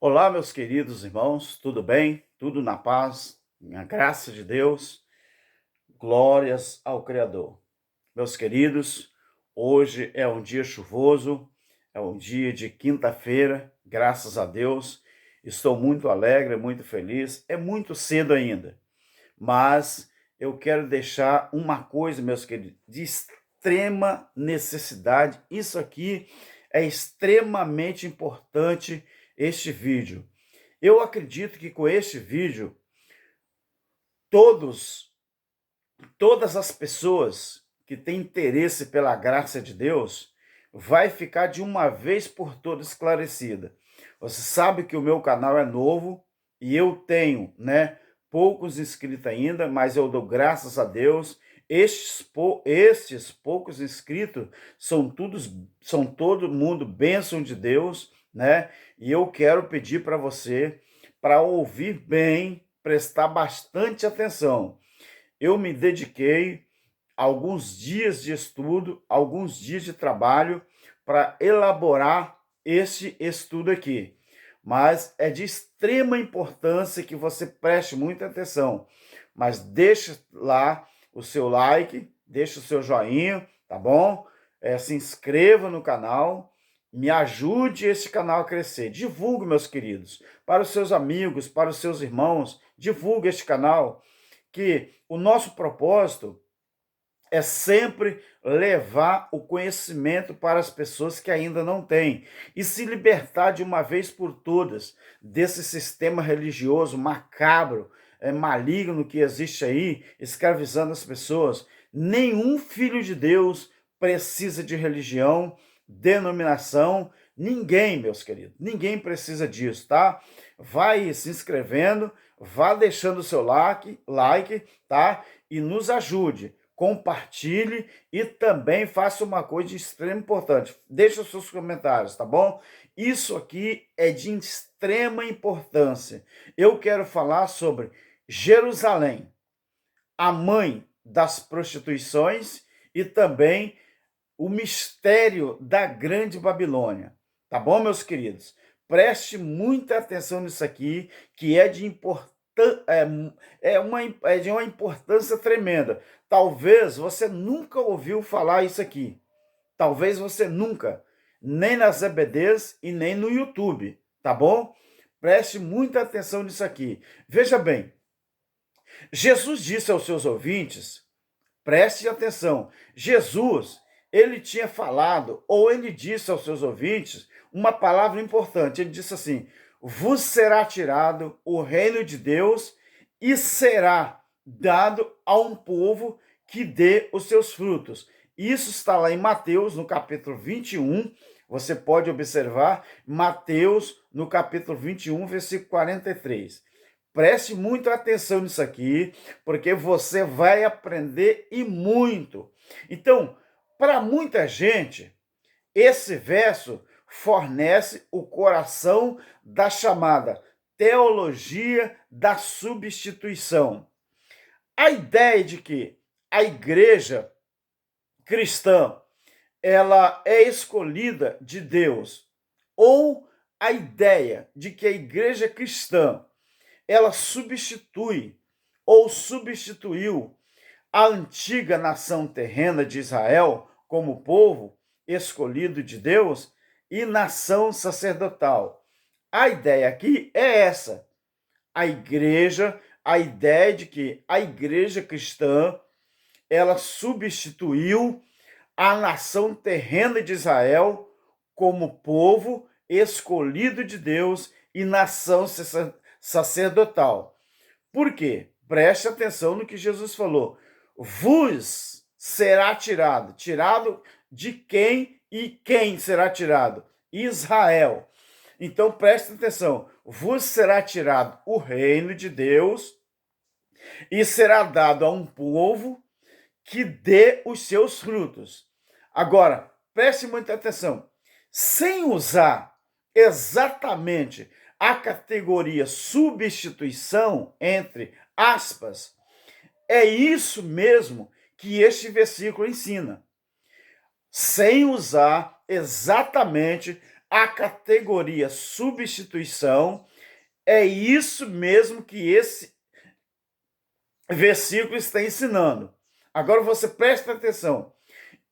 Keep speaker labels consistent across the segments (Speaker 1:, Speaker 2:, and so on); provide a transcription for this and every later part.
Speaker 1: Olá, meus queridos irmãos, tudo bem? Tudo na paz, na graça de Deus, glórias ao Criador. Meus queridos, hoje é um dia chuvoso, é um dia de quinta-feira, graças a Deus. Estou muito alegre, muito feliz. É muito cedo ainda, mas eu quero deixar uma coisa, meus queridos, de extrema necessidade. Isso aqui é extremamente importante, este vídeo. Eu acredito que com este vídeo, todos, todas as pessoas que têm interesse pela graça de Deus, vai ficar de uma vez por todas esclarecida. Você sabe que o meu canal é novo e eu tenho, poucos inscritos ainda, mas eu dou graças a Deus. Estes poucos inscritos são todo mundo bênção de Deus, né? E eu quero pedir para você para ouvir bem, prestar bastante atenção. Eu me dediquei a alguns dias de estudo, alguns dias de trabalho para elaborar este estudo aqui. Mas é de extrema importância que você preste muita atenção. Mas deixa lá o seu like, deixa o seu joinha, tá bom? Se inscreva no canal, me ajude esse canal a crescer. Divulgue, meus queridos, para os seus amigos, para os seus irmãos. Divulgue este canal, que o nosso propósito é sempre levar o conhecimento para as pessoas que ainda não têm e se libertar de uma vez por todas desse sistema religioso macabro, maligno que existe aí, escravizando as pessoas. Nenhum filho de Deus precisa de religião, denominação, ninguém, meus queridos, ninguém precisa disso, tá? Vai se inscrevendo, vá deixando o seu like, tá? E nos ajude. Compartilhe e também faça uma coisa de extrema importância. Deixe os seus comentários, tá bom? Isso aqui é de extrema importância. Eu quero falar sobre Jerusalém, a mãe das prostituições e também o mistério da Grande Babilônia. Tá bom, meus queridos? Preste muita atenção nisso aqui, que é de é de uma importância tremenda. Talvez você nunca ouviu falar isso aqui. Talvez você nunca, nem nas EBDs e nem no YouTube, tá bom? Preste muita atenção nisso aqui. Veja bem, Jesus disse aos seus ouvintes, preste atenção, Jesus, ele tinha falado, ou ele disse aos seus ouvintes, uma palavra importante. Ele disse assim: vos será tirado o reino de Deus e será dado a um povo que dê os seus frutos. Isso está lá em Mateus, no capítulo 21, você pode observar, Mateus, no capítulo 21, versículo 43. Preste muita atenção nisso aqui, porque você vai aprender e muito. Então, para muita gente, esse verso fornece o coração da chamada teologia da substituição. A ideia de que a igreja cristã ela é escolhida de Deus, ou a ideia de que a igreja cristã ela substitui ou substituiu a antiga nação terrena de Israel como povo escolhido de Deus e nação sacerdotal. A ideia aqui é essa. A ideia de que a igreja cristã, ela substituiu a nação terrena de Israel como povo escolhido de Deus e nação sacerdotal. Por quê? Preste atenção no que Jesus falou. Vos será tirado. Tirado de quem e quem será tirado? Israel. Então preste atenção. Vos será tirado o reino de Deus e será dado a um povo que dê os seus frutos. Agora, preste muita atenção. Sem usar exatamente a categoria substituição, entre aspas, é isso mesmo que este versículo ensina. Sem usar exatamente a categoria substituição. É isso mesmo que esse versículo está ensinando. Agora você presta atenção.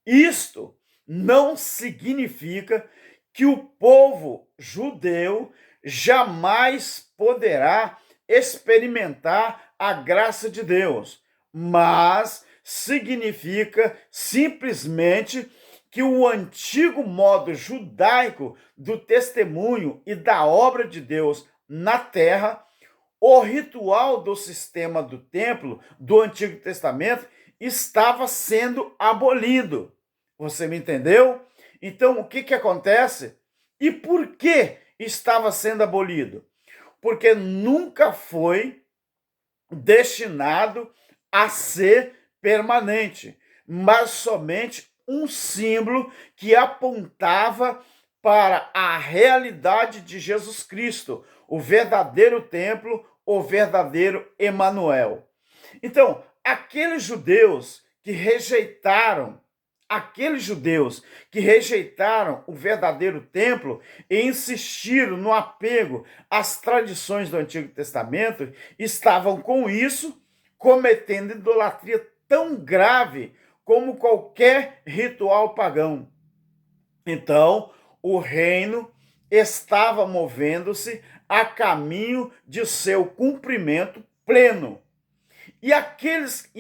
Speaker 1: Isto não significa que o povo judeu jamais poderá experimentar a graça de Deus, mas significa simplesmente que o antigo modo judaico do testemunho e da obra de Deus na terra, o ritual do sistema do templo do Antigo Testamento estava sendo abolido. Você me entendeu? Então, o que acontece? E por que estava sendo abolido? Porque nunca foi destinado a ser permanente, mas somente um símbolo que apontava para a realidade de Jesus Cristo, o verdadeiro templo, o verdadeiro Emanuel. Então, aqueles judeus que rejeitaram o verdadeiro templo e insistiram no apego às tradições do Antigo Testamento, estavam com isso cometendo idolatria tão grave como qualquer ritual pagão. Então, o reino estava movendo-se a caminho de seu cumprimento pleno. E aqueles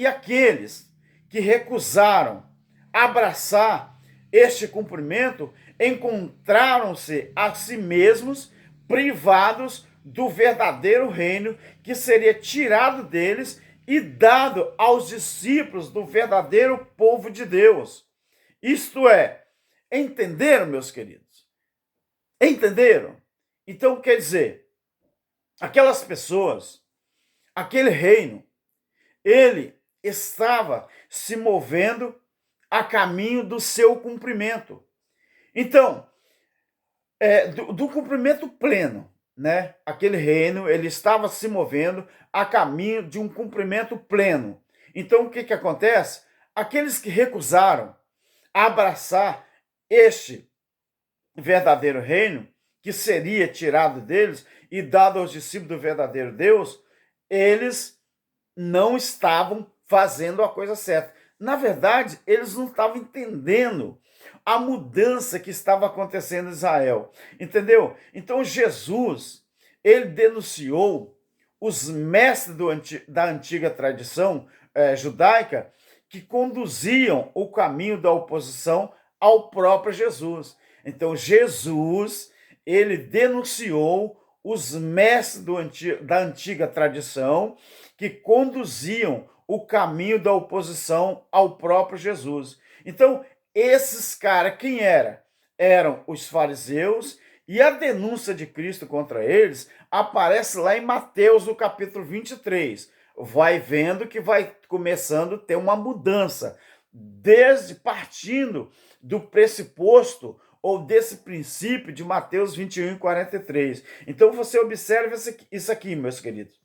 Speaker 1: que recusaram abraçar este cumprimento encontraram-se a si mesmos privados do verdadeiro reino que seria tirado deles e dado aos discípulos do verdadeiro povo de Deus. Isto é, entenderam, meus queridos? Entenderam? Então, quer dizer, aquelas pessoas, aquele reino, ele estava se movendo a caminho do seu cumprimento. Então, do cumprimento pleno, né? Aquele reino, ele estava se movendo a caminho de um cumprimento pleno. Então, o que acontece? Aqueles que recusaram abraçar este verdadeiro reino, que seria tirado deles e dado aos discípulos do verdadeiro Deus, eles não estavam fazendo a coisa certa. Na verdade, eles não estavam entendendo a mudança que estava acontecendo em Israel. Entendeu? Então, Jesus, ele denunciou os mestres da antiga tradição judaica que conduziam o caminho da oposição ao próprio Jesus. Então, Jesus, ele denunciou os mestres da antiga tradição que conduziam o caminho da oposição ao próprio Jesus. Então, esses caras, quem era? Eram os fariseus, e a denúncia de Cristo contra eles aparece lá em Mateus, no capítulo 23. Vai vendo que vai começando a ter uma mudança, partindo do pressuposto ou desse princípio de Mateus 21, 43. Então, você observa isso aqui, meus queridos.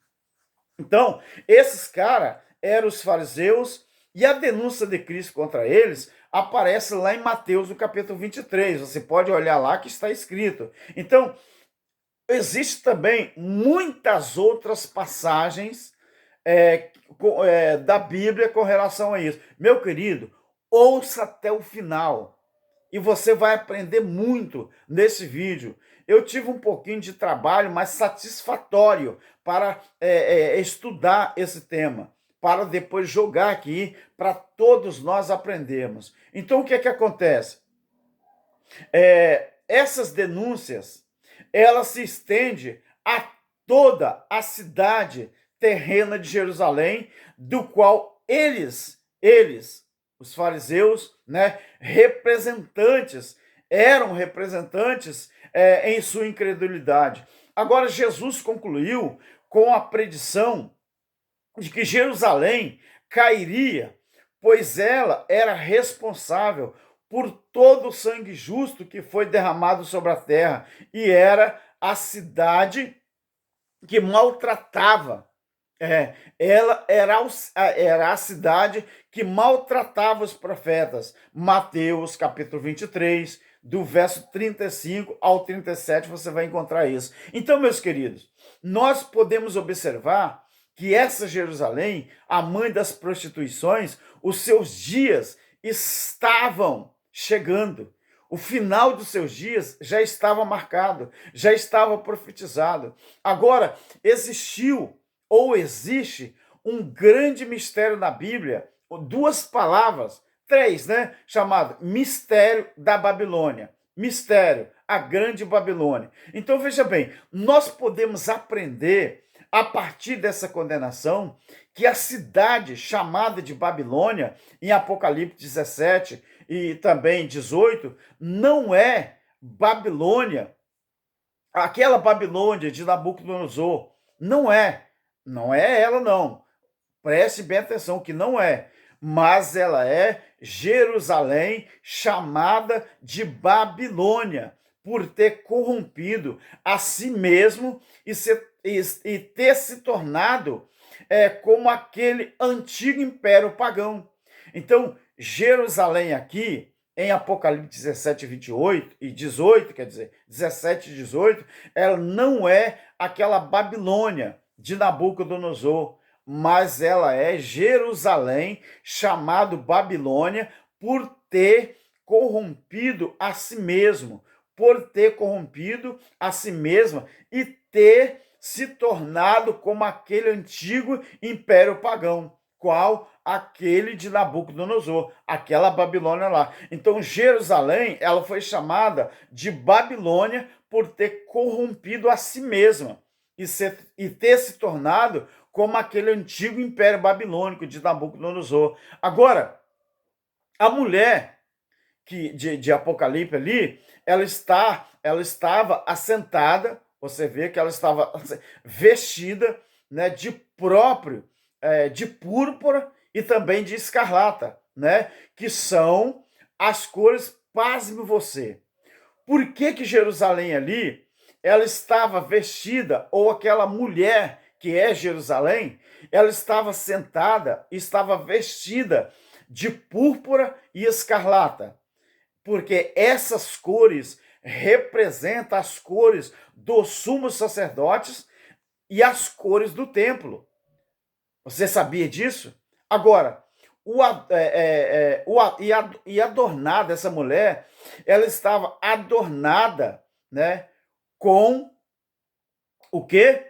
Speaker 1: Então, esses caras eram os fariseus, e a denúncia de Cristo contra eles aparece lá em Mateus, no capítulo 23. Você pode olhar lá que está escrito. Então, existem também muitas outras passagens da Bíblia com relação a isso. Meu querido, ouça até o final e você vai aprender muito nesse vídeo. Eu tive um pouquinho de trabalho, mas satisfatório para estudar esse tema, para depois jogar aqui, para todos nós aprendermos. Então, o que acontece? Essas denúncias, elas se estendem a toda a cidade terrena de Jerusalém, do qual eles, os fariseus, né, eram representantes em sua incredulidade. Agora, Jesus concluiu com a predição de que Jerusalém cairia, pois ela era responsável por todo o sangue justo que foi derramado sobre a terra, e era a cidade que maltratava. Ela era a cidade que maltratava os profetas. Mateus, capítulo 23, do verso 35 ao 37, você vai encontrar isso. Então, meus queridos, nós podemos observar que essa Jerusalém, a mãe das prostituições, os seus dias estavam chegando. O final dos seus dias já estava marcado, já estava profetizado. Agora, existiu ou existe um grande mistério na Bíblia, duas palavras, três, né? Chamado mistério da Babilônia. Mistério, a grande Babilônia. Então, veja bem, nós podemos aprender a partir dessa condenação que a cidade chamada de Babilônia, em Apocalipse 17 e também 18, não é Babilônia, aquela Babilônia de Nabucodonosor. Não é. Não é ela, não. Preste bem atenção que não é. Mas ela é Jerusalém, chamada de Babilônia, por ter corrompido a si mesmo e ter se tornado como aquele antigo império pagão. Então, Jerusalém aqui, em Apocalipse 17, 28 e 18, quer dizer, 17 e 18, ela não é aquela Babilônia de Nabucodonosor, mas ela é Jerusalém, chamado Babilônia, por ter corrompido a si mesmo, por ter corrompido a si mesma e ter se tornado como aquele antigo império pagão, qual aquele de Nabucodonosor, aquela Babilônia lá. Então, Jerusalém, ela foi chamada de Babilônia por ter corrompido a si mesma e ter se tornado como aquele antigo império babilônico de Nabucodonosor. Agora, a mulher de Apocalipse ali, ela estava assentada, você vê que ela estava vestida, né, de púrpura e também de escarlata, né, que são as cores, pasme você. Por que Jerusalém ali, ela estava vestida, ou aquela mulher que é Jerusalém, ela estava sentada, estava vestida de púrpura e escarlata? Porque essas cores representam as cores dos sumos sacerdotes e as cores do templo. Você sabia disso? Agora, e adornada, essa mulher, ela estava adornada, né, com o quê?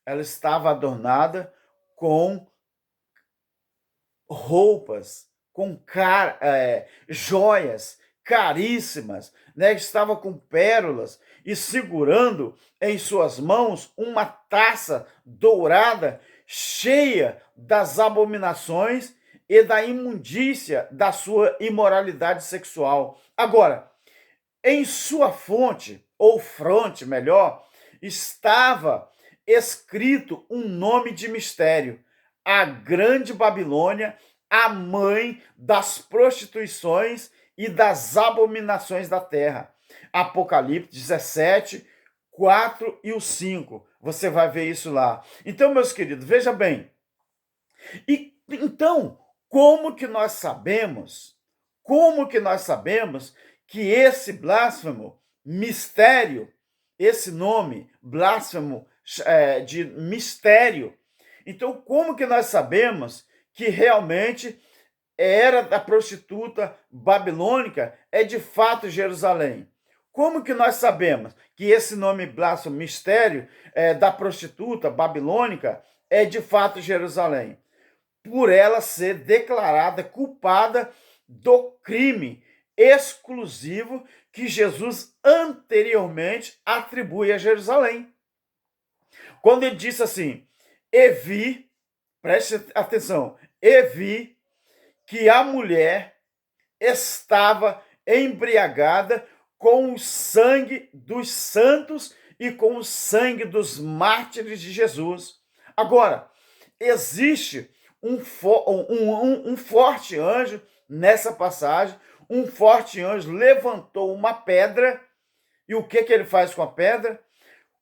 Speaker 1: Ela estava adornada com roupas, com joias caríssimas, né? Estava com pérolas e segurando em suas mãos uma taça dourada cheia das abominações e da imundícia da sua imoralidade sexual. Agora, em sua fonte, ou fronte, melhor, estava escrito um nome de mistério: a Grande Babilônia, a mãe das prostituições e das abominações da terra. Apocalipse 17, 4 e o 5. Você vai ver isso lá. Então, meus queridos, veja bem. E então, como que nós sabemos que esse blasfemo mistério, esse nome blasfemo de mistério, então como que nós sabemos que realmente era da prostituta babilônica, é de fato Jerusalém? Como que nós sabemos que esse nome blasfemo mistério da prostituta babilônica é de fato Jerusalém? Por ela ser declarada culpada do crime exclusivo que Jesus anteriormente atribui a Jerusalém. Quando ele disse assim, e vi, preste atenção, e vi que a mulher estava embriagada com o sangue dos santos e com o sangue dos mártires de Jesus. Agora, existe um forte anjo nessa passagem. Um forte anjo levantou uma pedra, e o que ele faz com a pedra?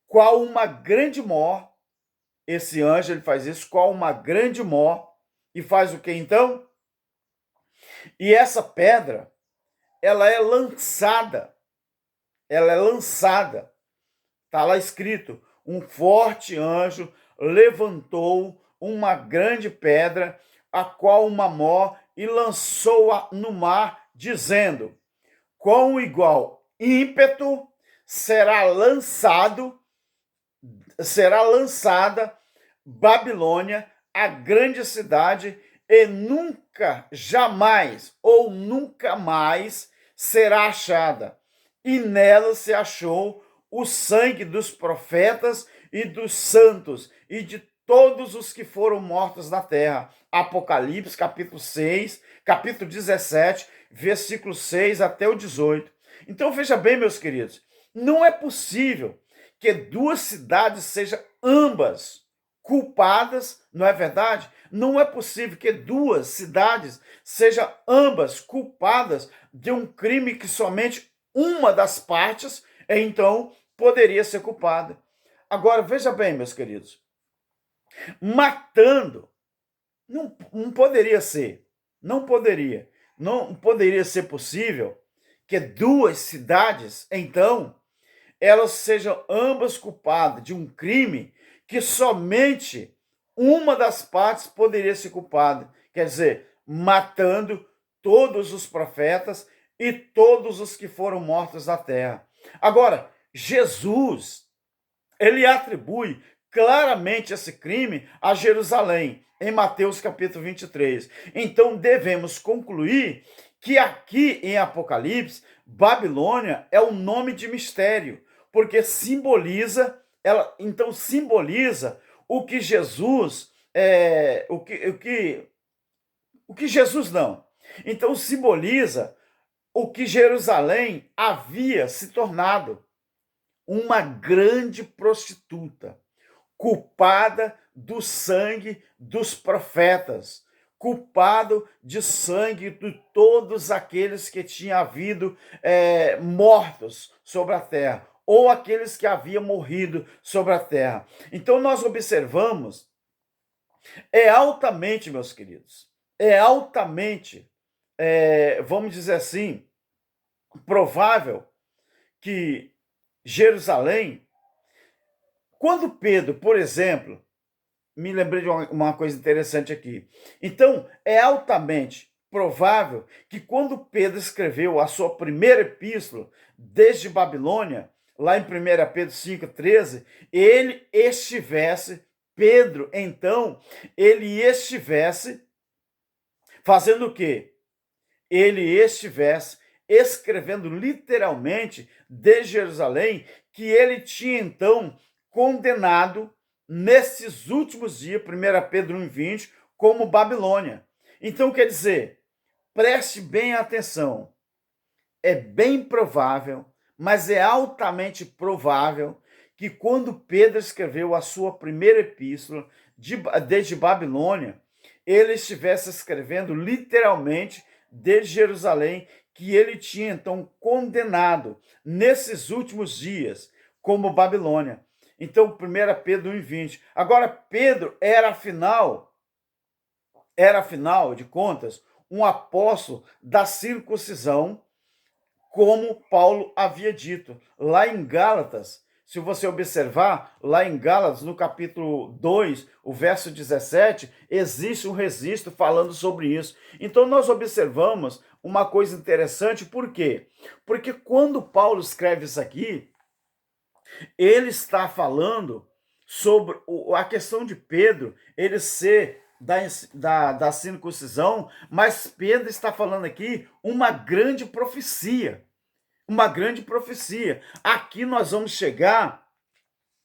Speaker 1: Qual uma grande mó, esse anjo ele faz isso, qual uma grande mó, e faz o que então? E essa pedra, ela é lançada ela é lançada. Está lá escrito: um forte anjo levantou uma grande pedra, a qual Mamó, e lançou-a no mar, dizendo: com igual ímpeto será lançada Babilônia, a grande cidade, e nunca, jamais ou nunca mais será achada. E nela se achou o sangue dos profetas e dos santos e de todos os que foram mortos na terra. Apocalipse, capítulo 6, capítulo 17, versículo 6 até o 18. Então veja bem, meus queridos, não é possível que duas cidades sejam ambas culpadas, não é verdade? Não é possível que duas cidades sejam ambas culpadas de um crime que somente uma das partes, então, poderia ser culpada. Agora, veja bem, meus queridos, matando, não poderia ser, não poderia ser possível que duas cidades, então, elas sejam ambas culpadas de um crime que somente uma das partes poderia ser culpada. Quer dizer, matando todos os profetas e todos os que foram mortos na terra. Agora, Jesus, ele atribui claramente esse crime a Jerusalém, em Mateus capítulo 23. Então, devemos concluir que aqui em Apocalipse, Babilônia é um nome de mistério, porque simboliza o que Jesus o que Jesus não. Então simboliza o que Jerusalém havia se tornado, uma grande prostituta, culpada do sangue dos profetas, culpado de sangue de todos aqueles que tinham havido mortos sobre a terra, ou aqueles que haviam morrido sobre a terra. Então nós observamos, altamente, meus queridos, altamente, vamos dizer assim, provável que Jerusalém, quando Pedro, por exemplo, me lembrei de uma coisa interessante aqui. Então, é altamente provável que quando Pedro escreveu a sua primeira epístola desde Babilônia, lá em 1 Pedro 5,13, Pedro, então, ele estivesse fazendo o quê? Ele estivesse escrevendo literalmente de Jerusalém, que ele tinha então condenado nesses últimos dias, 1 Pedro 1,20, como Babilônia. Então, quer dizer, preste bem atenção, é bem provável, mas é altamente provável que quando Pedro escreveu a sua primeira epístola desde Babilônia, ele estivesse escrevendo literalmente desde Jerusalém, que ele tinha então condenado nesses últimos dias como Babilônia. Então, 1 Pedro 1,20. Agora, Pedro era, afinal de contas, um apóstolo da circuncisão, como Paulo havia dito. Lá em Gálatas, se você observar, lá em Gálatas, no capítulo 2, o verso 17, existe um registro falando sobre isso. Então, nós observamos uma coisa interessante, por quê? Porque quando Paulo escreve isso aqui, ele está falando sobre a questão de Pedro, ele ser da circuncisão, mas Pedro está falando aqui uma grande profecia. Uma grande profecia. Aqui nós vamos chegar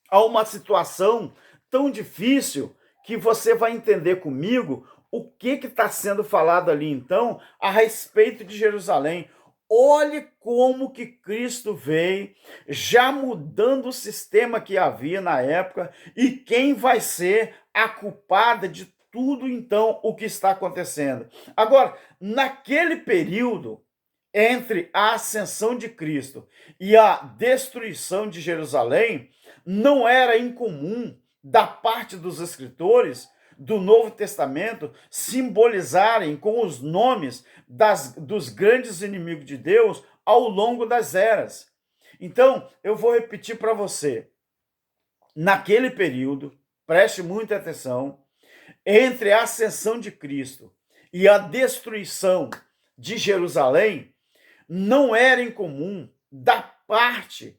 Speaker 1: a uma situação tão difícil que você vai entender comigo o que está sendo falado ali, então, a respeito de Jerusalém. Olhe como que Cristo veio, já mudando o sistema que havia na época, e quem vai ser a culpada de tudo, então, o que está acontecendo. Agora, naquele período, entre a ascensão de Cristo e a destruição de Jerusalém, não era incomum da parte dos escritores do Novo Testamento simbolizarem com os nomes dos grandes inimigos de Deus ao longo das eras. Então, eu vou repetir para você. Naquele período, preste muita atenção, entre a ascensão de Cristo e a destruição de Jerusalém, não era incomum da parte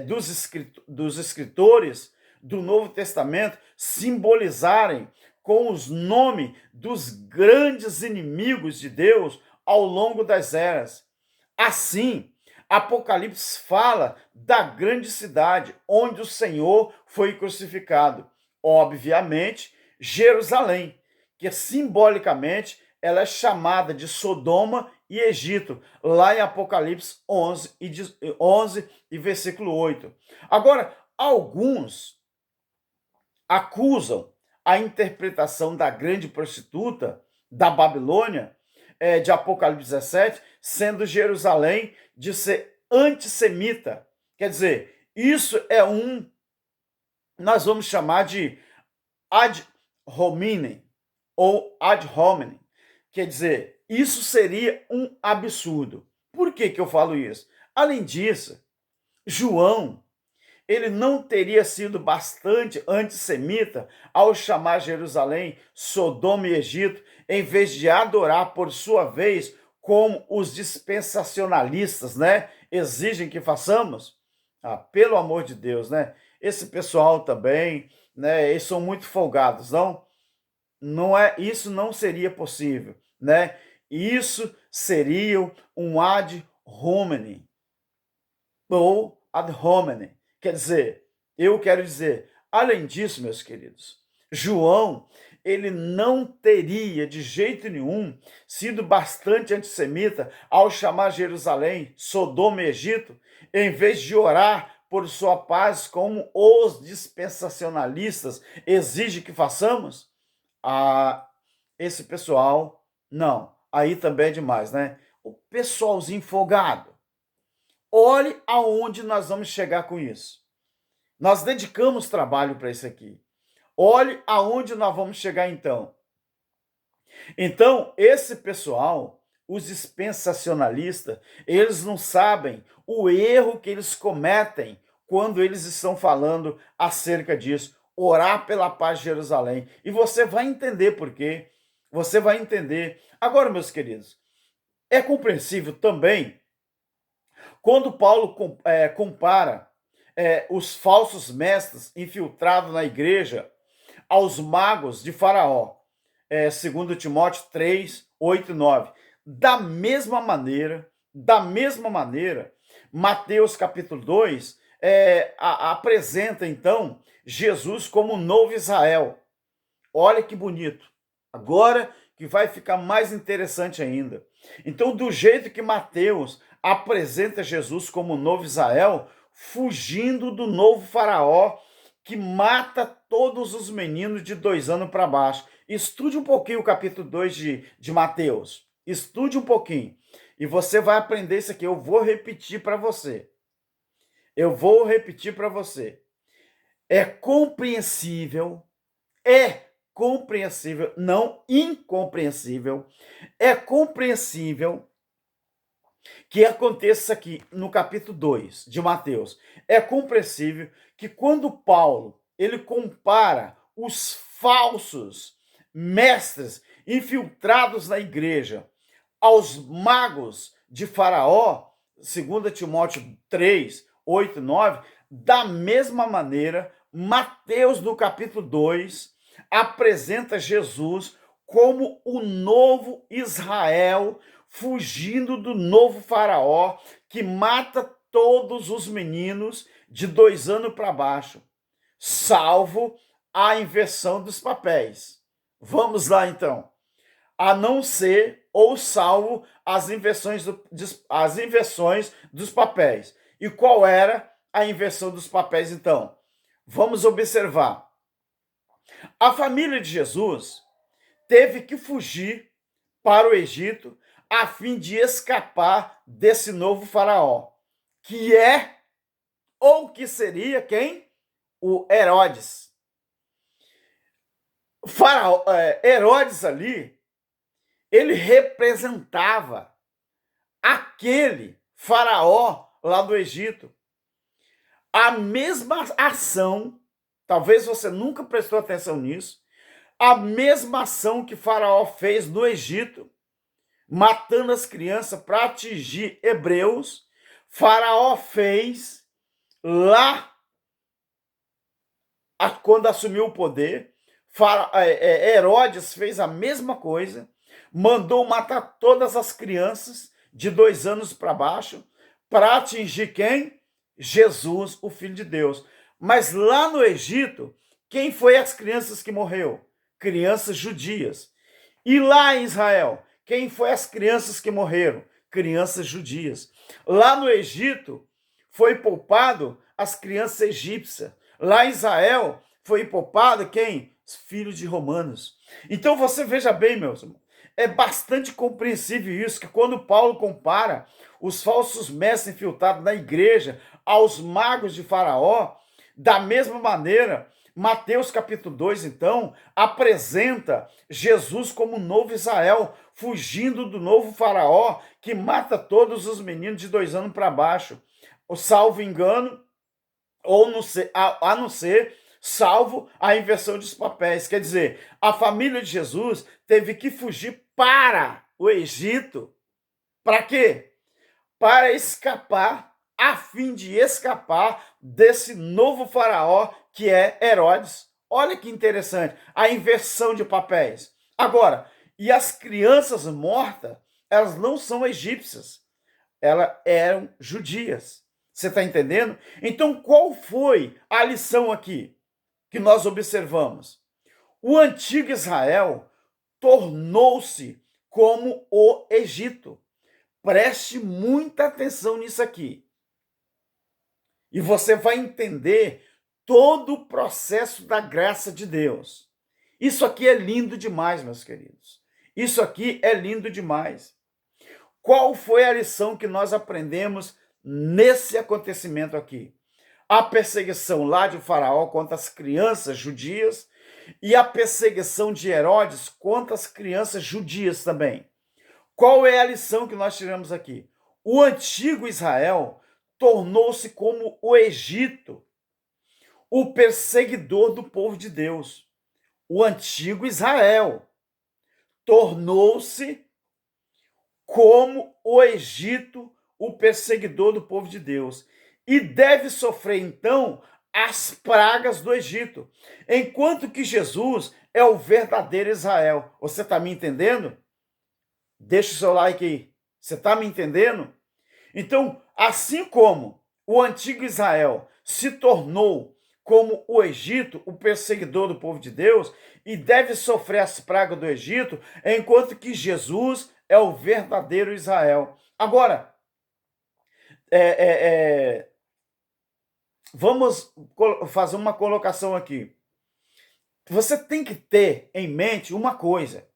Speaker 1: dos escritores do Novo Testamento simbolizarem com os nomes dos grandes inimigos de Deus ao longo das eras. Assim, Apocalipse fala da grande cidade onde o Senhor foi crucificado. Obviamente, Jerusalém, que simbolicamente ela é chamada de Sodoma e Egito, lá em Apocalipse 11 e versículo 8. Agora, alguns acusam a interpretação da grande prostituta da Babilônia, de Apocalipse 17, sendo Jerusalém de ser antissemita. Quer dizer, isso é nós vamos chamar de ad hominem ou ad hominem. Quer dizer, isso seria um absurdo. Por que eu falo isso? Além disso, João, ele não teria sido bastante antissemita ao chamar Jerusalém, Sodoma e Egito, em vez de adorar por sua vez, como os dispensacionalistas, né, exigem que façamos? Pelo amor de Deus, né? Esse pessoal também, né, eles são muito folgados, não? Isso não seria possível, né? Isso seria um ad hominem ou ad hominem. Quer dizer, eu quero dizer, além disso, meus queridos, João, ele não teria de jeito nenhum sido bastante antissemita ao chamar Jerusalém, Sodoma e Egito, em vez de orar por sua paz como os dispensacionalistas exigem que façamos? Esse pessoal, não, aí também é demais, né? O pessoalzinho folgado. Olhe aonde nós vamos chegar com isso. Nós dedicamos trabalho para isso aqui. Olhe aonde nós vamos chegar então. Então, esse pessoal, os dispensacionalistas, eles não sabem o erro que eles cometem quando eles estão falando acerca disso. Orar pela paz de Jerusalém. E você vai entender por quê. Você vai entender. Agora, meus queridos, é compreensível também quando Paulo compara os falsos mestres infiltrados na igreja aos magos de Faraó. 2 Timóteo 3, 8 e 9. Da mesma maneira, Mateus capítulo 2 apresenta então Jesus como o novo Israel. Olha que bonito. Agora que vai ficar mais interessante ainda. Então, do jeito que Mateus apresenta Jesus como o novo Israel, fugindo do novo faraó que mata todos os meninos de 2 anos para baixo. Estude um pouquinho o capítulo 2 de Mateus. Estude um pouquinho. E você vai aprender isso aqui. Eu vou repetir para você. É compreensível, não incompreensível, é compreensível que aconteça aqui no capítulo 2 de Mateus. É compreensível que quando Paulo ele compara os falsos mestres infiltrados na igreja aos magos de Faraó, 2 Timóteo 3, 8 e 9, da mesma maneira, Mateus, no capítulo 2, apresenta Jesus como o novo Israel, fugindo do novo faraó, que mata todos os meninos de 2 anos para baixo, salvo a inversão dos papéis. Vamos lá, então. A não ser ou salvo as inversões dos papéis. E qual era a inversão dos papéis, então? Vamos observar. A família de Jesus teve que fugir para o Egito a fim de escapar desse novo faraó, que é ou que seria quem? O Herodes. Herodes ali, ele representava aquele faraó lá do Egito. A mesma ação, talvez você nunca prestou atenção nisso, a mesma ação que Faraó fez no Egito, matando as crianças para atingir hebreus, Faraó fez lá quando assumiu o poder. Herodes fez a mesma coisa, mandou matar todas as crianças de 2 anos para baixo, para atingir quem? Jesus, o Filho de Deus. Mas lá no Egito, quem foi as crianças que morreu? Crianças judias. E lá em Israel, quem foi as crianças que morreram? Crianças judias. Lá no Egito, foi poupado as crianças egípcias. Lá em Israel, foi poupado quem? Os filhos de romanos. Então você veja bem, meus irmãos, é bastante compreensível isso, que quando Paulo compara os falsos mestres infiltrados na igreja aos magos de Faraó, da mesma maneira, Mateus capítulo 2, então, apresenta Jesus como um novo Israel, fugindo do novo Faraó, que mata todos os meninos de 2 anos para baixo. Salvo engano, ou a não ser, salvo a inversão dos papéis. Quer dizer, a família de Jesus teve que fugir para o Egito. Para quê? Para escapar, a fim de escapar desse novo faraó que é Herodes. Olha que interessante, a inversão de papéis. Agora, e as crianças mortas, elas não são egípcias, elas eram judias. Você está entendendo? Então, qual foi a lição aqui que nós observamos? O antigo Israel tornou-se como o Egito. Preste muita atenção nisso aqui. E você vai entender todo o processo da graça de Deus. Isso aqui é lindo demais, meus queridos. Isso aqui é lindo demais. Qual foi a lição que nós aprendemos nesse acontecimento aqui? A perseguição lá de Faraó contra as crianças judias e a perseguição de Herodes contra as crianças judias também. Qual é a lição que nós tiramos aqui? O antigo Israel tornou-se como o Egito, o perseguidor do povo de Deus. O antigo Israel tornou-se como o Egito, o perseguidor do povo de Deus. E deve sofrer, então, as pragas do Egito. Enquanto que Jesus é o verdadeiro Israel. Você está me entendendo? Deixa o seu like aí. Você está me entendendo? Então, assim como o antigo Israel se tornou como o Egito, o perseguidor do povo de Deus, e deve sofrer as pragas do Egito, enquanto que Jesus é o verdadeiro Israel. Agora, vamos fazer uma colocação aqui. Você tem que ter em mente uma coisa,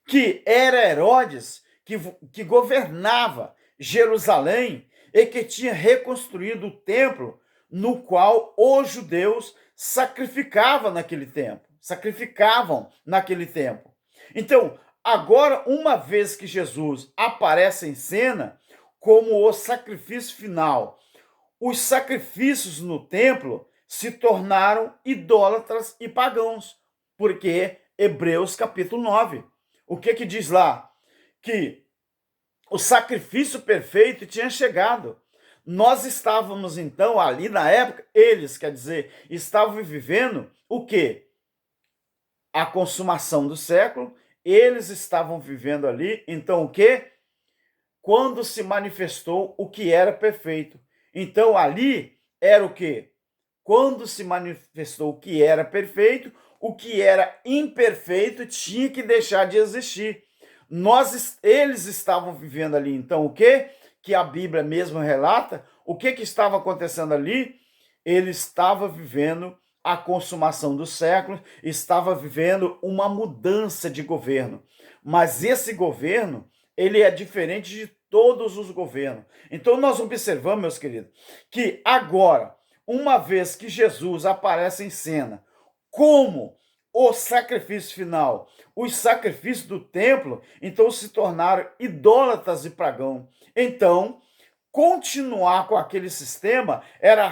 Speaker 1: que era Herodes que governava Jerusalém e que tinha reconstruído o templo no qual os judeus sacrificavam naquele tempo. Então, agora, uma vez que Jesus aparece em cena como o sacrifício final, os sacrifícios no templo se tornaram idólatras e pagãos, porque Hebreus capítulo 9, o que diz lá? Que o sacrifício perfeito tinha chegado. Nós estávamos, então, ali na época, eles, quer dizer, estavam vivendo o quê? A consumação do século, eles estavam vivendo ali, então o quê? Quando se manifestou o que era perfeito. Então, ali era o quê? Quando se manifestou o que era perfeito, o que era imperfeito tinha que deixar de existir. Eles estavam vivendo ali, então, o quê? Que a Bíblia mesmo relata, o que estava acontecendo ali? Ele estava vivendo a consumação do século, estava vivendo uma mudança de governo. Mas esse governo, ele é diferente de todos os governos. Então, nós observamos, meus queridos, que agora, uma vez que Jesus aparece em cena como o sacrifício final, os sacrifícios do templo, então se tornaram idólatras e pagãos. Então, continuar com aquele sistema era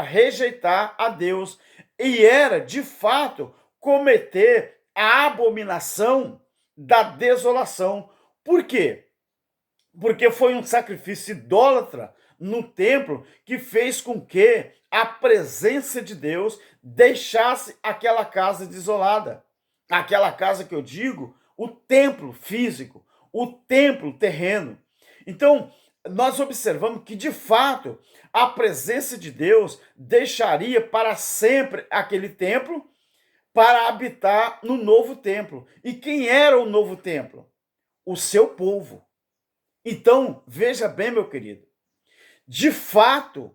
Speaker 1: rejeitar a Deus e era, de fato, cometer a abominação da desolação. Por quê? Porque foi um sacrifício idólatra no templo que fez com que a presença de Deus deixasse aquela casa desolada. Aquela casa que eu digo, o templo físico, o templo terreno. Então, nós observamos que, de fato, a presença de Deus deixaria para sempre aquele templo para habitar no novo templo. E quem era o novo templo? O seu povo. Então, veja bem, meu querido, de fato,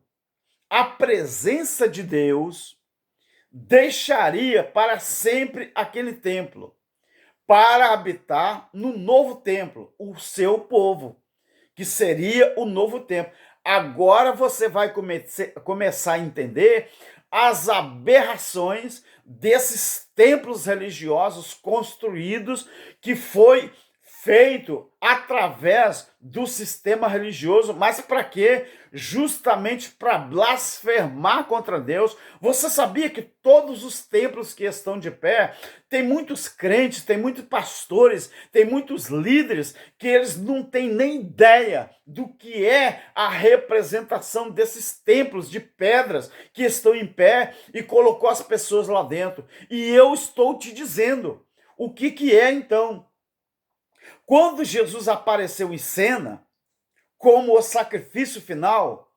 Speaker 1: a presença de Deus deixaria para sempre aquele templo, para habitar no novo templo, o seu povo, que seria o novo templo. Agora você vai começar a entender as aberrações desses templos religiosos construídos que foi feito através do sistema religioso, mas para quê? Justamente para blasfemar contra Deus. Você sabia que todos os templos que estão de pé, tem muitos crentes, tem muitos pastores, tem muitos líderes que eles não têm nem ideia do que é a representação desses templos de pedras que estão em pé e colocou as pessoas lá dentro. E eu estou te dizendo o que é então. Quando Jesus apareceu em cena, como o sacrifício final,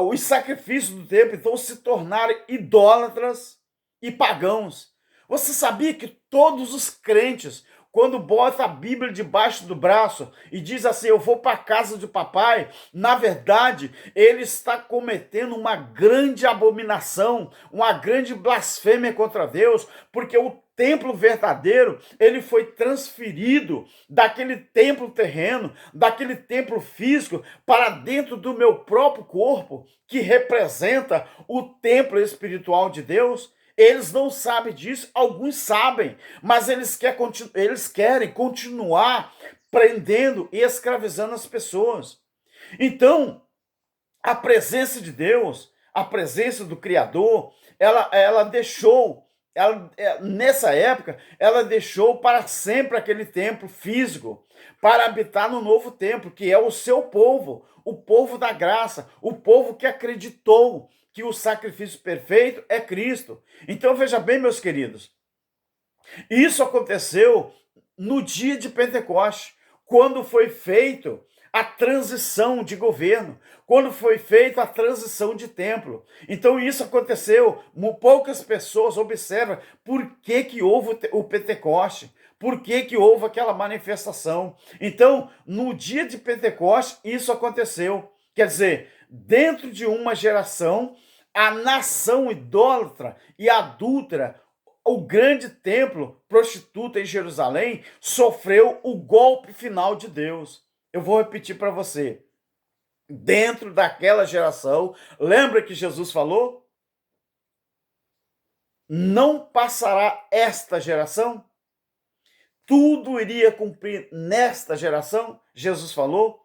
Speaker 1: os sacrifícios do templo então se tornaram idólatras e pagãos. Você sabia que todos os crentes, quando bota a Bíblia debaixo do braço e diz assim, eu vou para a casa de papai, na verdade, ele está cometendo uma grande abominação, uma grande blasfêmia contra Deus, porque o templo verdadeiro, ele foi transferido daquele templo terreno, daquele templo físico, para dentro do meu próprio corpo, que representa o templo espiritual de Deus. Eles não sabem disso, alguns sabem, mas eles querem continuar prendendo e escravizando as pessoas. Então, a presença de Deus, a presença do Criador, ela deixou, nessa época, ela deixou para sempre aquele templo físico, para habitar no novo templo, que é o seu povo, o povo da graça, o povo que acreditou que o sacrifício perfeito é Cristo. Então, veja bem, meus queridos, isso aconteceu no dia de Pentecoste, quando foi feito a transição de governo, quando foi feita a transição de templo. Então isso aconteceu, poucas pessoas observam por que houve o Pentecoste, por que houve aquela manifestação. Então, no dia de Pentecoste, isso aconteceu. Quer dizer, dentro de uma geração, a nação idólatra e adúltera, o grande templo prostituta em Jerusalém, sofreu o golpe final de Deus. Eu vou repetir para você. Dentro daquela geração, lembra que Jesus falou? Não passará esta geração? Tudo iria cumprir nesta geração? Jesus falou.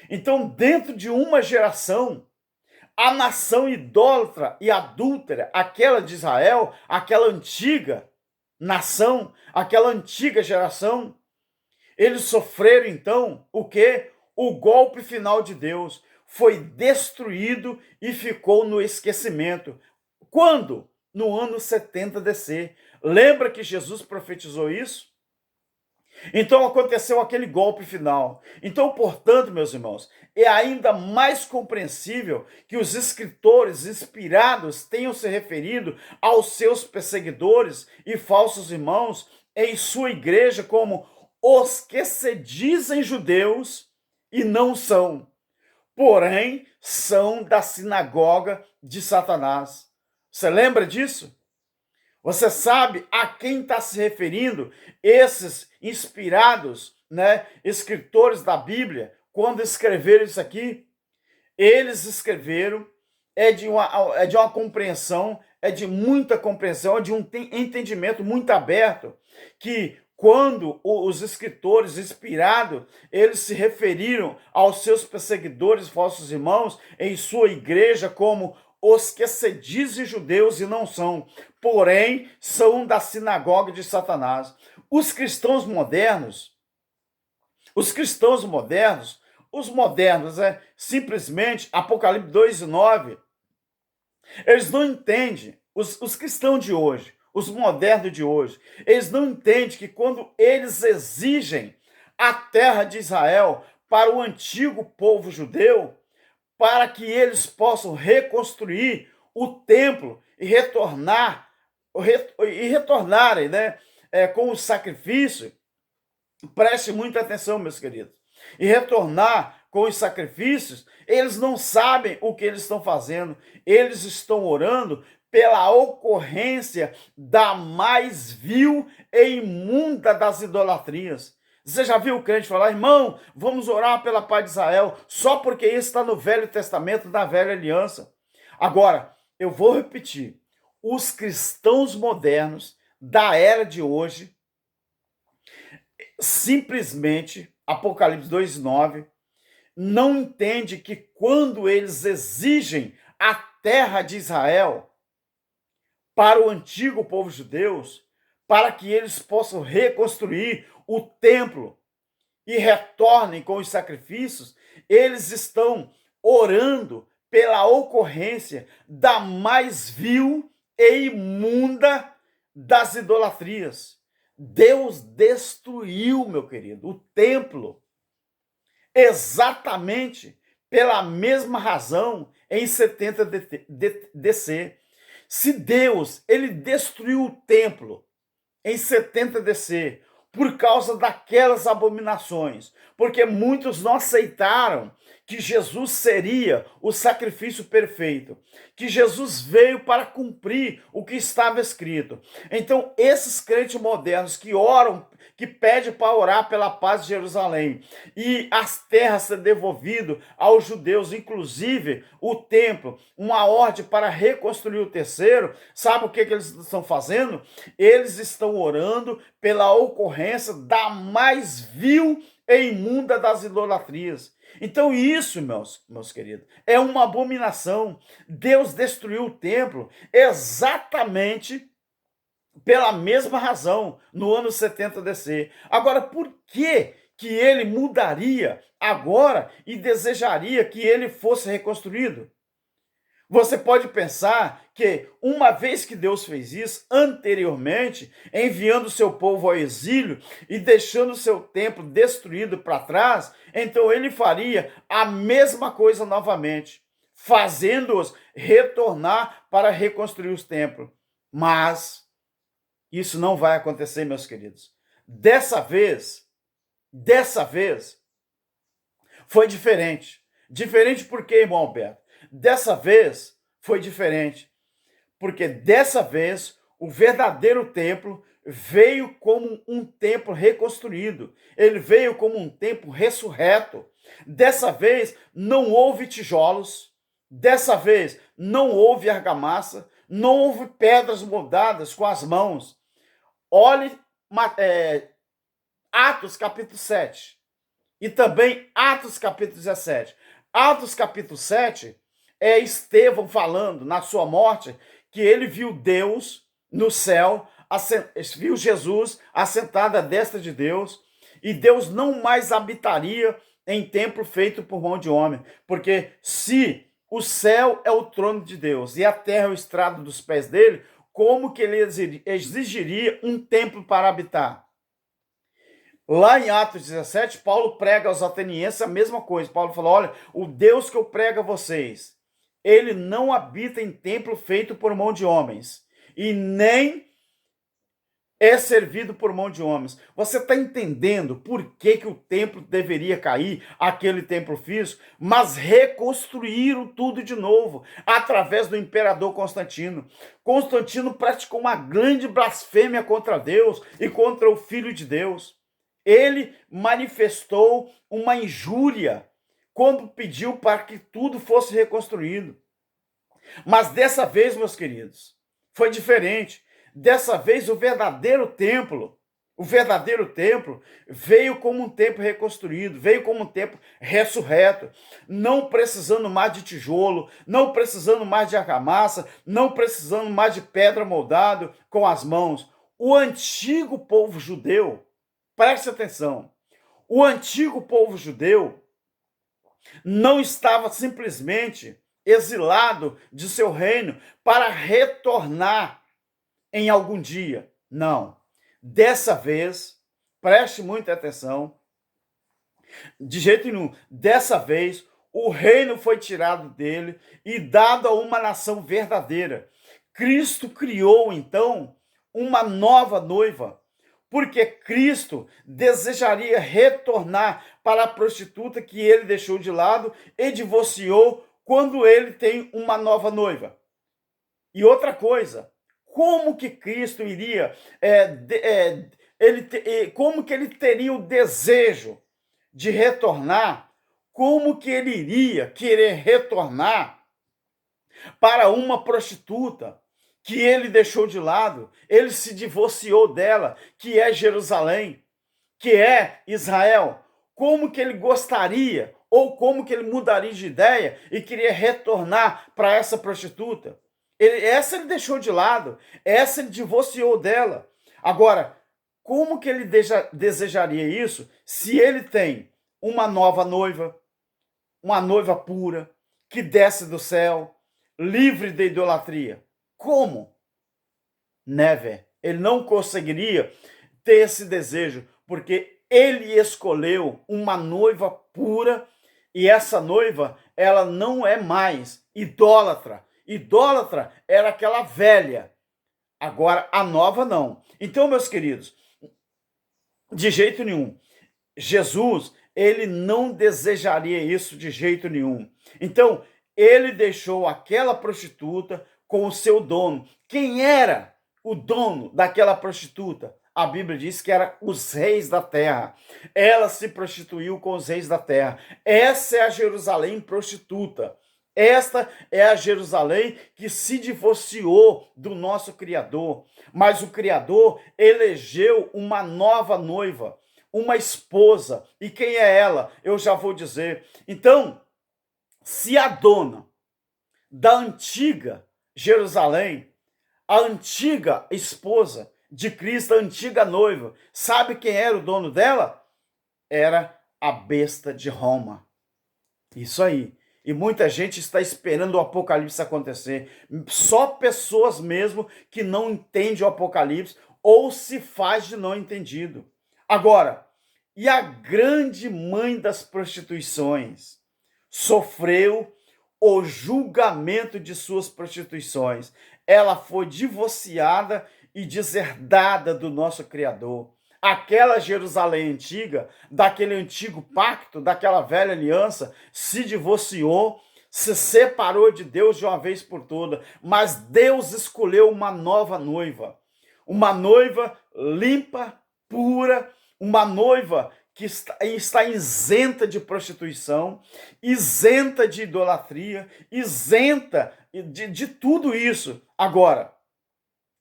Speaker 1: Então, dentro de uma geração, a nação idólatra e adúltera, aquela de Israel, aquela antiga nação, aquela antiga geração, eles sofreram então o quê? O golpe final de Deus. Foi destruído e ficou no esquecimento. Quando? No ano 70 DC. Lembra que Jesus profetizou isso? Então aconteceu aquele golpe final. Então, portanto, meus irmãos, é ainda mais compreensível que os escritores inspirados tenham se referido aos seus perseguidores e falsos irmãos em sua igreja como os que se dizem judeus e não são, porém são da sinagoga de Satanás. Você lembra disso? Você sabe a quem está se referindo esses inspirados, escritores da Bíblia, quando escreveram isso aqui? Eles escreveram, é de uma compreensão, é de muita compreensão, é de um entendimento muito aberto, que quando os escritores inspirados, eles se referiram aos seus perseguidores, falsos irmãos, em sua igreja como os que se dizem judeus e não são, porém são da sinagoga de Satanás. Os cristãos modernos, os modernos, simplesmente, Apocalipse 2:9, eles não entendem, os cristãos de hoje, os modernos de hoje, eles não entendem que quando eles exigem a terra de Israel para o antigo povo judeu, para que eles possam reconstruir o templo e retornarem, com o sacrifício, preste muita atenção, meus queridos, e retornar com os sacrifícios, eles não sabem o que eles estão fazendo, eles estão orando pela ocorrência da mais vil e imunda das idolatrias. Você já viu o crente falar, irmão, vamos orar pela paz de Israel, só porque isso está no Velho Testamento, da Velha Aliança. Agora, eu vou repetir, os cristãos modernos da era de hoje, simplesmente, Apocalipse 2:9, não entende que quando eles exigem a terra de Israel para o antigo povo judeu, para que eles possam reconstruir o templo e retornem com os sacrifícios, eles estão orando pela ocorrência da mais vil e imunda das idolatrias. Deus destruiu, meu querido, o templo exatamente pela mesma razão em 70 DC. Se Deus ele destruiu o templo em 70 DC por causa daquelas abominações, porque muitos não aceitaram que Jesus seria o sacrifício perfeito, que Jesus veio para cumprir o que estava escrito. Então, esses crentes modernos que oram, que pedem para orar pela paz de Jerusalém e as terras ser devolvidas aos judeus, inclusive o templo, uma ordem para reconstruir o terceiro, sabe o que eles estão fazendo? Eles estão orando pela ocorrência da mais vil e imunda das idolatrias. Então isso, meus queridos, é uma abominação. Deus destruiu o templo exatamente pela mesma razão no ano 70 DC. Agora, por que ele mudaria agora e desejaria que ele fosse reconstruído? Você pode pensar que, uma vez que Deus fez isso, anteriormente, enviando o seu povo ao exílio e deixando o seu templo destruído para trás, então ele faria a mesma coisa novamente, fazendo-os retornar para reconstruir os templos. Mas isso não vai acontecer, meus queridos. Dessa vez, foi diferente. Diferente por quê, irmão Alberto? Dessa vez foi diferente, porque dessa vez o verdadeiro templo veio como um templo reconstruído, ele veio como um templo ressurreto. Dessa vez não houve tijolos, dessa vez não houve argamassa, não houve pedras moldadas com as mãos. Olhe Atos capítulo 7 e também Atos capítulo 17. Atos capítulo 7 é Estevão falando na sua morte que ele viu Deus no céu, viu Jesus assentado à destra de Deus, e Deus não mais habitaria em templo feito por mão de homem, porque se o céu é o trono de Deus e a terra é o estrado dos pés dele, como que ele exigiria um templo para habitar? Lá em Atos 17, Paulo prega aos atenienses a mesma coisa. Paulo falou, olha, o Deus que eu prego a vocês, ele não habita em templo feito por mão de homens, e nem é servido por mão de homens. Você está entendendo por que o templo deveria cair, aquele templo físico, mas reconstruíram tudo de novo, através do imperador Constantino. Constantino praticou uma grande blasfêmia contra Deus e contra o Filho de Deus. Ele manifestou uma injúria quando pediu para que tudo fosse reconstruído. Mas dessa vez, meus queridos, foi diferente. Dessa vez, o verdadeiro templo O verdadeiro templo veio como um templo reconstruído, veio como um templo ressurreto, não precisando mais de tijolo, não precisando mais de argamassa, não precisando mais de pedra moldada com as mãos. O antigo povo judeu, preste atenção, o antigo povo judeu não estava simplesmente exilado de seu reino para retornar em algum dia. Não. Dessa vez, preste muita atenção, de jeito nenhum, dessa vez o reino foi tirado dele e dado a uma nação verdadeira. Cristo criou, então, uma nova noiva, porque Cristo desejaria retornar para a prostituta que ele deixou de lado e divorciou quando ele tem uma nova noiva. E outra coisa, como que Cristo iria, como que ele teria o desejo de retornar, como que ele iria querer retornar para uma prostituta que ele deixou de lado, ele se divorciou dela, que é Jerusalém, que é Israel. Como que ele gostaria, ou como que ele mudaria de ideia e queria retornar para essa prostituta? Essa ele deixou de lado, essa ele divorciou dela. Agora, como que ele desejaria isso se ele tem uma nova noiva, uma noiva pura, que desce do céu, livre de idolatria? Como? Never. Ele não conseguiria ter esse desejo, porque ele escolheu uma noiva pura e essa noiva, ela não é mais idólatra. Idólatra era aquela velha. Agora, a nova não. Então, meus queridos, de jeito nenhum, Jesus, ele não desejaria isso de jeito nenhum. Então, ele deixou aquela prostituta com o seu dono. Quem era o dono daquela prostituta? A Bíblia diz que eram os reis da terra. Ela se prostituiu com os reis da terra. Essa é a Jerusalém prostituta. Esta é a Jerusalém que se divorciou do nosso Criador. Mas o Criador elegeu uma nova noiva, uma esposa. E quem é ela? Eu já vou dizer. Então, se a dona da antiga Jerusalém, a antiga esposa de Cristo, a antiga noiva, sabe quem era o dono dela? Era a besta de Roma. Isso aí. E muita gente está esperando o Apocalipse acontecer. Só pessoas mesmo que não entendem o Apocalipse ou se faz de não entendido. Agora, e a grande mãe das prostituições sofreu o julgamento de suas prostituições. Ela foi divorciada e deserdada do nosso Criador. Aquela Jerusalém antiga, daquele antigo pacto, daquela velha aliança, se divorciou, se separou de Deus de uma vez por todas, mas Deus escolheu uma nova noiva, uma noiva limpa, pura, uma noiva que está isenta de prostituição, isenta de idolatria, isenta de tudo isso. Agora,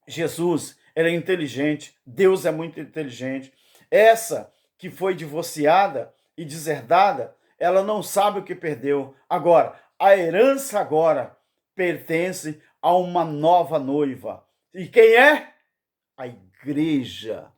Speaker 1: Jesus, ele é inteligente, Deus é muito inteligente. Essa que foi divorciada e deserdada, ela não sabe o que perdeu. Agora, a herança agora pertence a uma nova noiva. E quem é? A igreja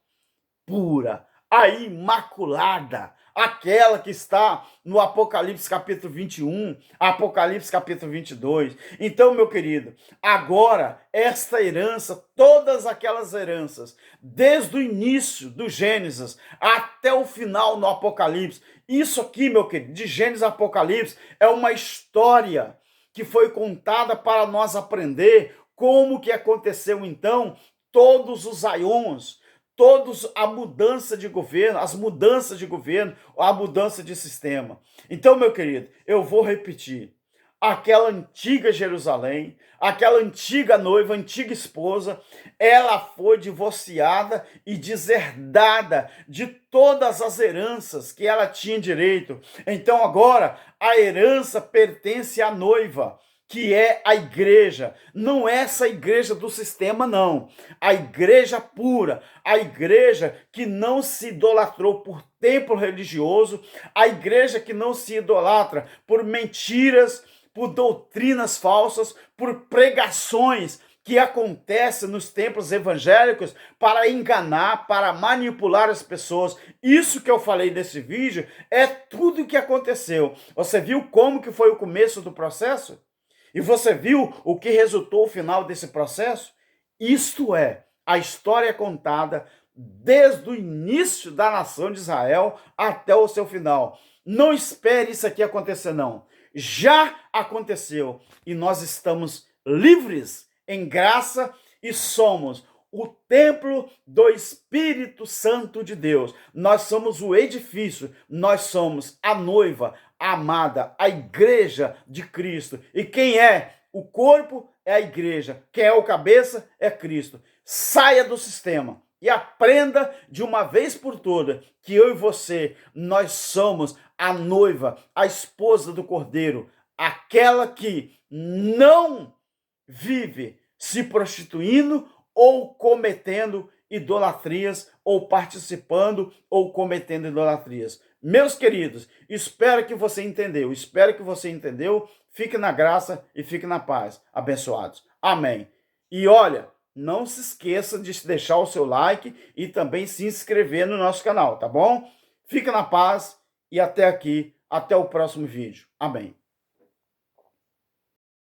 Speaker 1: pura, a imaculada, aquela que está no Apocalipse capítulo 21, Apocalipse capítulo 22. Então, meu querido, agora esta herança, todas aquelas heranças, desde o início do Gênesis até o final no Apocalipse, isso aqui, meu querido, de Gênesis a Apocalipse, é uma história que foi contada para nós aprender como que aconteceu então todos os aions, todos a mudança de governo, as mudanças de governo, a mudança de sistema. Então, meu querido, eu vou repetir. Aquela antiga Jerusalém, aquela antiga noiva, antiga esposa, ela foi divorciada e deserdada de todas as heranças que ela tinha direito. Então, agora, a herança pertence à noiva, que é a igreja. Não é essa igreja do sistema, não. A igreja pura, a igreja que não se idolatrou por templo religioso, a igreja que não se idolatra por mentiras, por doutrinas falsas, por pregações que acontecem nos templos evangélicos para enganar, para manipular as pessoas. Isso que eu falei nesse vídeo é tudo o que aconteceu. Você viu como que foi o começo do processo? E você viu o que resultou o final desse processo? Isto é a história contada desde o início da nação de Israel até o seu final. Não espere isso aqui acontecer, não. Já aconteceu e nós estamos livres em graça e somos o templo do Espírito Santo de Deus. Nós somos o edifício, nós somos a noiva amada, a igreja de Cristo. E quem é o corpo é a igreja, quem é o cabeça é Cristo. Saia do sistema e aprenda de uma vez por todas que eu e você, nós somos a noiva, a esposa do Cordeiro, aquela que não vive se prostituindo ou cometendo idolatrias, ou participando ou cometendo idolatrias. Meus queridos, espero que você entendeu, Fique na graça e fique na paz. Abençoados. Amém. E olha, não se esqueça de deixar o seu like e também se inscrever no nosso canal, tá bom? Fique na paz e até aqui, até o próximo vídeo. Amém.